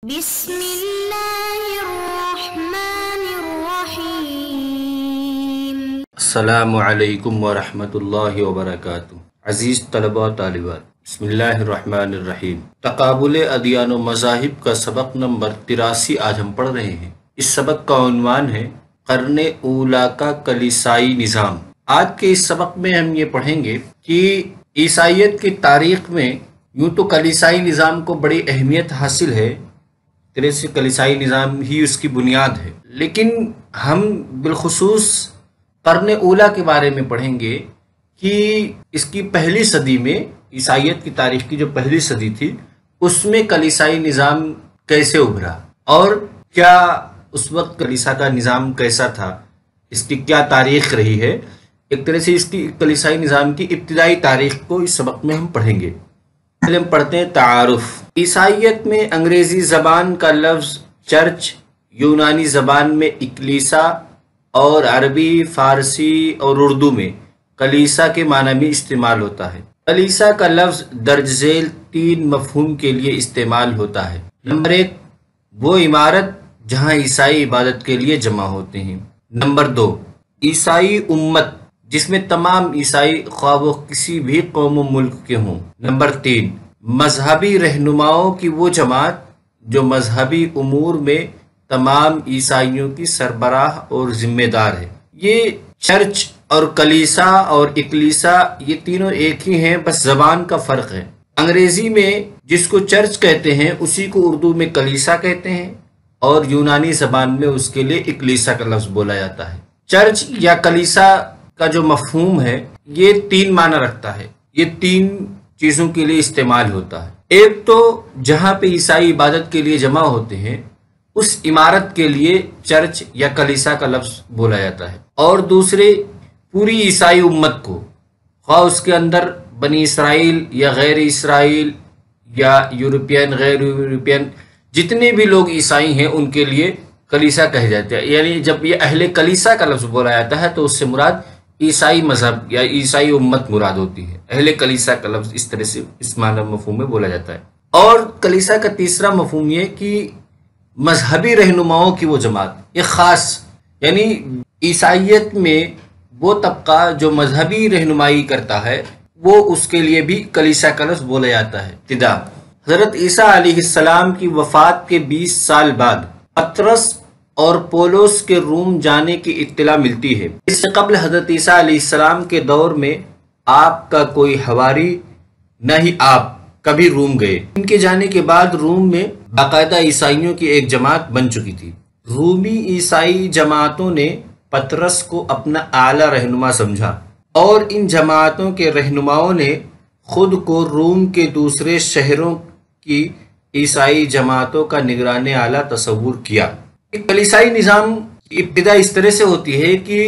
بسم اللہ الرحمن الرحیم۔ السلام علیکم ورحمۃ اللہ وبرکاتہ۔ عزیز طلباء و طالبات، بسم اللہ الرحمن الرحیم۔ تقابل ادیان و مذاہب کا سبق نمبر 83 آج ہم پڑھ رہے ہیں۔ اس سبق کا عنوان ہے قرن اولیٰ کا کلیسائی نظام۔ آج کے اس سبق میں ہم یہ پڑھیں گے کہ عیسائیت کی تاریخ میں یوں تو کلیسائی نظام کو بڑی اہمیت حاصل ہے، کلیسائی نظام ہی اس کی بنیاد ہے، لیکن ہم بالخصوص قرن اولیٰ کے بارے میں پڑھیں گے کہ اس کی پہلی صدی میں، عیسائیت کی تاریخ کی جو پہلی صدی تھی، اس میں کلیسائی نظام کیسے ابھرا اور کیا اس وقت کلیسا کا نظام کیسا تھا، اس کی کیا تاریخ رہی ہے۔ ایک طرح سے اس کی کلیسائی نظام کی ابتدائی تاریخ کو اس سبق میں ہم پڑھیں گے۔ پہلے ہم پڑھتے ہیں تعارف۔ عیسائیت میں انگریزی زبان کا لفظ چرچ، یونانی زبان میں اکلیسا اور عربی، فارسی اور اردو میں کلیسا کے معنی میں استعمال ہوتا ہے۔ کلیسا کا لفظ درج ذیل 3 مفہوم کے لیے استعمال ہوتا ہے۔ نمبر 1، وہ عمارت جہاں عیسائی عبادت کے لیے جمع ہوتے ہیں۔ نمبر 2، عیسائی امت جس میں تمام عیسائی خواہ وہ کسی بھی قوم و ملک کے ہوں۔ نمبر 3، مذہبی رہنماؤں کی وہ جماعت جو مذہبی امور میں تمام عیسائیوں کی سربراہ اور ذمہ دار ہے۔ یہ چرچ اور کلیسا اور اکلیسا یہ تینوں ایک ہی ہیں، بس زبان کا فرق ہے۔ انگریزی میں جس کو چرچ کہتے ہیں اسی کو اردو میں کلیسا کہتے ہیں، اور یونانی زبان میں اس کے لیے اکلیسا کا لفظ بولا جاتا ہے۔ چرچ یا کلیسا کا جو مفہوم ہے یہ 3 معنی رکھتا ہے، یہ 3 چیزوں کے لیے استعمال ہوتا ہے۔ ایک تو جہاں پہ عیسائی عبادت کے لیے جمع ہوتے ہیں اس عمارت کے لیے چرچ یا کلیسا کا لفظ بولا جاتا ہے، اور دوسرے پوری عیسائی امت کو، خواہ اس کے اندر بنی اسرائیل یا غیر اسرائیل یا یورپین غیر یورپین جتنے بھی لوگ عیسائی ہیں ان کے لیے کلیسا کہے جاتے ہیں۔ یعنی جب یہ اہل کلیسا کا لفظ بولا جاتا ہے تو اس سے مراد عیسائی مذہب یا عیسائی امت مراد ہوتی ہے۔ اہل کلیسا کا لفظ اس طرح سے اس معنی مفہوم میں بولا جاتا ہے۔ اور کلیسا کا تیسرا مفہوم یہ کہ مذہبی رہنماؤں کی وہ جماعت، یہ خاص یعنی عیسائیت میں وہ طبقہ جو مذہبی رہنمائی کرتا ہے وہ اس کے لیے بھی کلیسا کا لفظ بولا جاتا ہے۔ ابتدا حضرت عیسیٰ علیہ السلام کی وفات کے 20 سال بعد پطرس اور پولس کے روم جانے کی اطلاع ملتی ہے۔ اس سے قبل حضرت عیسیٰ علیہ السلام کے دور میں آپ کا کوئی حواری نہ ہی آپ کبھی روم گئے۔ ان کے جانے کے بعد روم میں باقاعدہ عیسائیوں کی ایک جماعت بن چکی تھی۔ رومی عیسائی جماعتوں نے پطرس کو اپنا اعلیٰ رہنما سمجھا، اور ان جماعتوں کے رہنماؤں نے خود کو روم کے دوسرے شہروں کی عیسائی جماعتوں کا نگران اعلیٰ تصور کیا۔ کلیسائی نظام کی ابتدا اس طرح سے ہوتی ہے کہ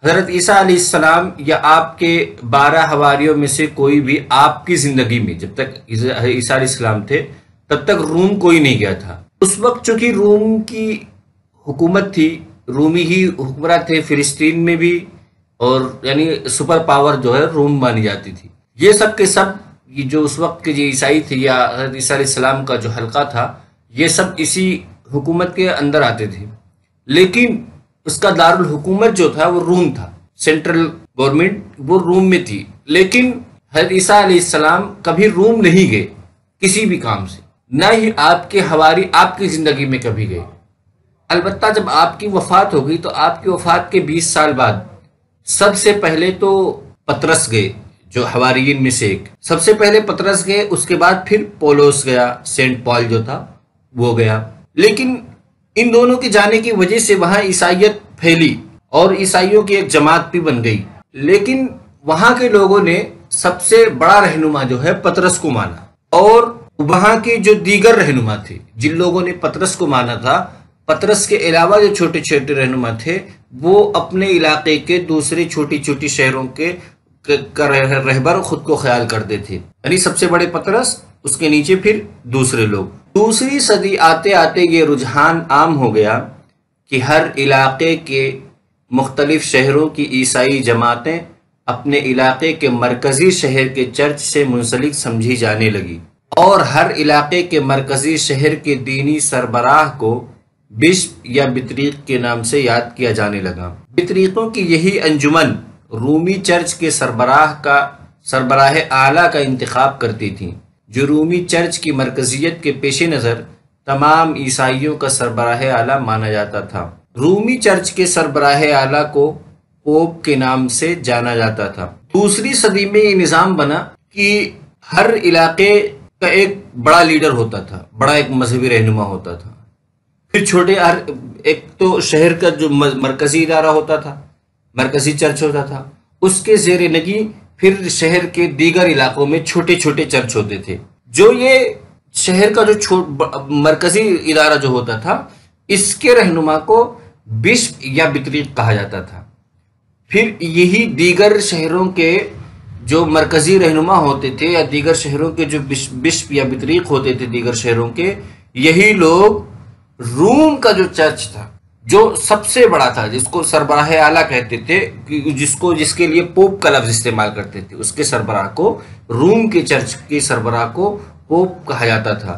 حضرت عیسیٰ علیہ السلام یا آپ کے 12 حواریوں میں سے کوئی بھی آپ کی زندگی میں، جب تک عیسیٰ علیہ السلام تھے تب تک روم کوئی نہیں گیا تھا۔ اس وقت چونکہ روم کی حکومت تھی، رومی ہی حکمراں تھے فلسطین میں بھی، اور یعنی سپر پاور جو ہے روم مانی جاتی تھی۔ یہ سب کے سب یہ جو اس وقت کے جو عیسائی تھے یا حضرت عیسیٰ علیہ السلام کا جو حلقہ تھا یہ سب اسی حکومت کے اندر آتے تھے، لیکن اس کا دارالحکومت جو تھا وہ روم تھا، سینٹرل گورنمنٹ وہ روم میں تھی۔ لیکن حضرت عیسیٰ علیہ السلام کبھی روم نہیں گئے کسی بھی کام سے، نہ ہی آپ کے حواری آپ کی زندگی میں کبھی گئے۔ البتہ جب آپ کی وفات ہو گئی تو آپ کی وفات کے 20 سال بعد سب سے پہلے تو پطرس گئے، جو حواریین میں سے ایک، سب سے پہلے پطرس گئے، اس کے بعد پھر پولس گیا، سینٹ پال جو تھا وہ گیا۔ لیکن ان دونوں کے جانے کی وجہ سے وہاں عیسائیت پھیلی اور عیسائیوں کی ایک جماعت بھی بن گئی، لیکن وہاں کے لوگوں نے سب سے بڑا رہنما جو ہے پطرس کو مانا، اور وہاں کے جو دیگر رہنما تھے جن لوگوں نے پطرس کو مانا تھا، پطرس کے علاوہ جو چھوٹے چھوٹے رہنما تھے وہ اپنے علاقے کے دوسرے چھوٹی چھوٹی شہروں کے رہبر خود کو خیال کرتے تھے، یعنی سب سے بڑے پطرس، اس کے نیچے پھر دوسرے لوگ۔ دوسری صدی آتے آتے یہ رجحان عام ہو گیا کہ ہر علاقے کے مختلف شہروں کی عیسائی جماعتیں اپنے علاقے کے مرکزی شہر کے چرچ سے منسلک سمجھی جانے لگی۔ اور ہر علاقے کے مرکزی شہر کے دینی سربراہ کو بشپ یا بطریق کے نام سے یاد کیا جانے لگا۔ بطریقوں کی یہی انجمن رومی چرچ کے سربراہ اعلیٰ کا انتخاب کرتی تھی، جو رومی چرچ کی مرکزیت کے پیش نظر تمام عیسائیوں کا سربراہ اعلیٰ مانا جاتا تھا۔ رومی چرچ کے سربراہ اعلیٰ کو پوپ کے نام سے جانا جاتا تھا۔ دوسری صدی میں یہ نظام بنا کہ ہر علاقے کا ایک بڑا لیڈر ہوتا تھا، بڑا ایک مذہبی رہنما ہوتا تھا، پھر چھوٹے ایک تو شہر کا جو مرکزی ادارہ ہوتا تھا، مرکزی چرچ ہوتا تھا، اس کے زیر نگی پھر شہر کے دیگر علاقوں میں چھوٹے چھوٹے چرچ ہوتے تھے۔ جو یہ شہر کا جو مرکزی ادارہ جو ہوتا تھا، اس کے رہنما کو بشپ یا بطریق کہا جاتا تھا۔ پھر یہی دیگر شہروں کے جو مرکزی رہنما ہوتے تھے یا دیگر شہروں کے جو بشپ یا بطریق ہوتے تھے دیگر شہروں کے، یہی لوگ روم کا جو چرچ تھا، جو سب سے بڑا تھا، جس کو سربراہ اعلیٰ کہتے تھے، جس کے لیے پوپ کا لفظ استعمال کرتے تھے، اس کے سربراہ کو، روم کے چرچ کے سربراہ کو پوپ کہا جاتا تھا۔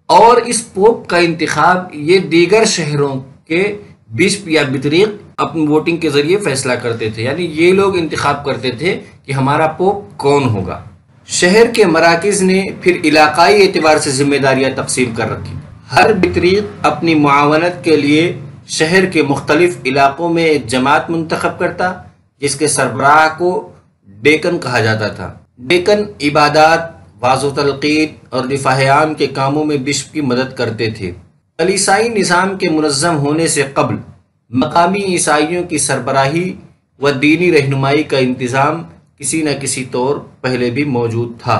اور اس پوپ کا انتخاب یہ دیگر شہروں کے بشپ یا بطریق اپنی ووٹنگ کے ذریعے فیصلہ کرتے تھے، یعنی یہ لوگ انتخاب کرتے تھے کہ ہمارا پوپ کون ہوگا۔ شہر کے مراکز نے پھر علاقائی اعتبار سے ذمہ داریاں تقسیم کر رکھی۔ ہر بطریق اپنی معاونت کے لیے شہر کے مختلف علاقوں میں ایک جماعت منتخب کرتا، جس کے سربراہ کو ڈیکن کہا جاتا تھا۔ ڈیکن عبادات، وعظ و تلقین اور رفاہ عام کے کاموں میں بشپ کی مدد کرتے تھے۔ کلیسائی نظام کے منظم ہونے سے قبل مقامی عیسائیوں کی سربراہی و دینی رہنمائی کا انتظام کسی نہ کسی طور پہلے بھی موجود تھا،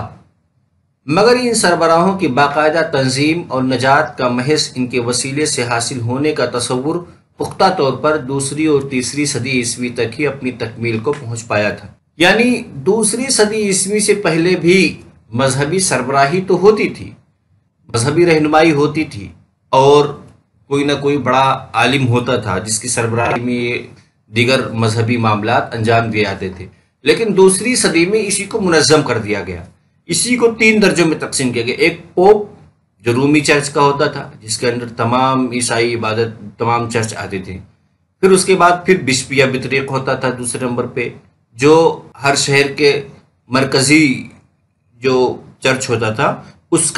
مگر ان سربراہوں کی باقاعدہ تنظیم اور نجات کا محض ان کے وسیلے سے حاصل ہونے کا تصور پختہ طور پر دوسری اور تیسری صدی عیسوی تک ہی اپنی تکمیل کو پہنچ پایا تھا۔ یعنی دوسری صدی عیسوی سے پہلے بھی مذہبی سربراہی تو ہوتی تھی، مذہبی رہنمائی ہوتی تھی، اور کوئی نہ کوئی بڑا عالم ہوتا تھا جس کی سربراہی میں دیگر مذہبی معاملات انجام دیے جاتے تھے، لیکن دوسری صدی میں اسی کو منظم کر دیا گیا۔ اسی کو 3 درجوں میں تقسیم کیا گیا۔ ایک پوپ جو رومی چرچ کا ہوتا تھا، جس کے اندر تمام عیسائی عبادت، تمام چرچ آتے تھے۔ پھر اس کے بعد پھر بشپ یا بطریق ہوتا تھا دوسرے نمبر پہ، جو ہر شہر کے مرکزی جو چرچ ہوتا تھا اس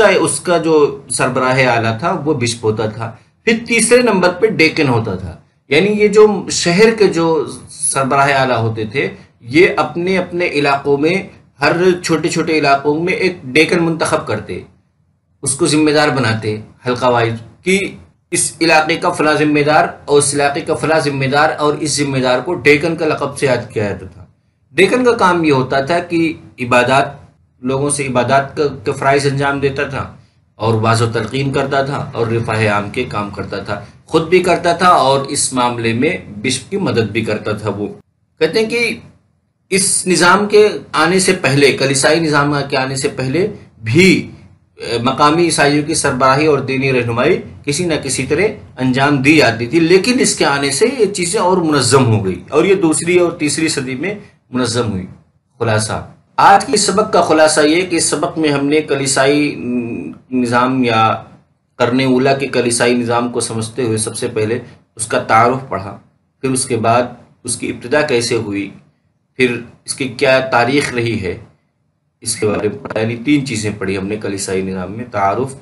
کا جو سربراہ اعلیٰ تھا وہ بشپ ہوتا تھا۔ پھر تیسرے نمبر پہ ڈیکن ہوتا تھا، یعنی یہ جو شہر کے جو سربراہ اعلیٰ ہوتے تھے، یہ اپنے اپنے علاقوں میں، ہر چھوٹے چھوٹے علاقوں میں ایک ڈیکن منتخب کرتے، اس کو ذمہ دار بناتے حلقہ وائز، کہ اس علاقے کا فلاں ذمہ دار اور اس علاقے کا فلاں ذمہ دار، اور اس ذمہ دار کو ڈیکن کا لقب سے یاد کیا جاتا تھا۔ ڈیکن کا کام یہ ہوتا تھا کہ لوگوں سے عبادات کا فرائض انجام دیتا تھا، اور وعظ و تلقین کرتا تھا، اور رفاہ عام کے کام کرتا تھا، خود بھی کرتا تھا، اور اس معاملے میں بشپ کی مدد بھی کرتا تھا۔ وہ کہتے ہیں کہ اس نظام کے آنے سے پہلے، کلیسائی نظام کے آنے سے پہلے بھی مقامی عیسائیوں کی سربراہی اور دینی رہنمائی کسی نہ کسی طرح انجام دی جاتی تھی، لیکن اس کے آنے سے یہ چیزیں اور منظم ہو گئی، اور یہ دوسری اور تیسری صدی میں منظم ہوئی۔ خلاصہ آج کے سبق کا خلاصہ یہ کہ اس سبق میں ہم نے کلیسائی نظام یا قرن اولیٰ کے کلیسائی نظام کو سمجھتے ہوئے سب سے پہلے اس کا تعارف پڑھا، پھر اس کے بعد اس کی ابتدا کیسے ہوئی، پھر اس کی کیا تاریخ رہی ہے، اس کے بارے میں پڑھا۔ یعنی 3 چیزیں پڑھی ہم نے کلیسائی نظام میں: تعارف،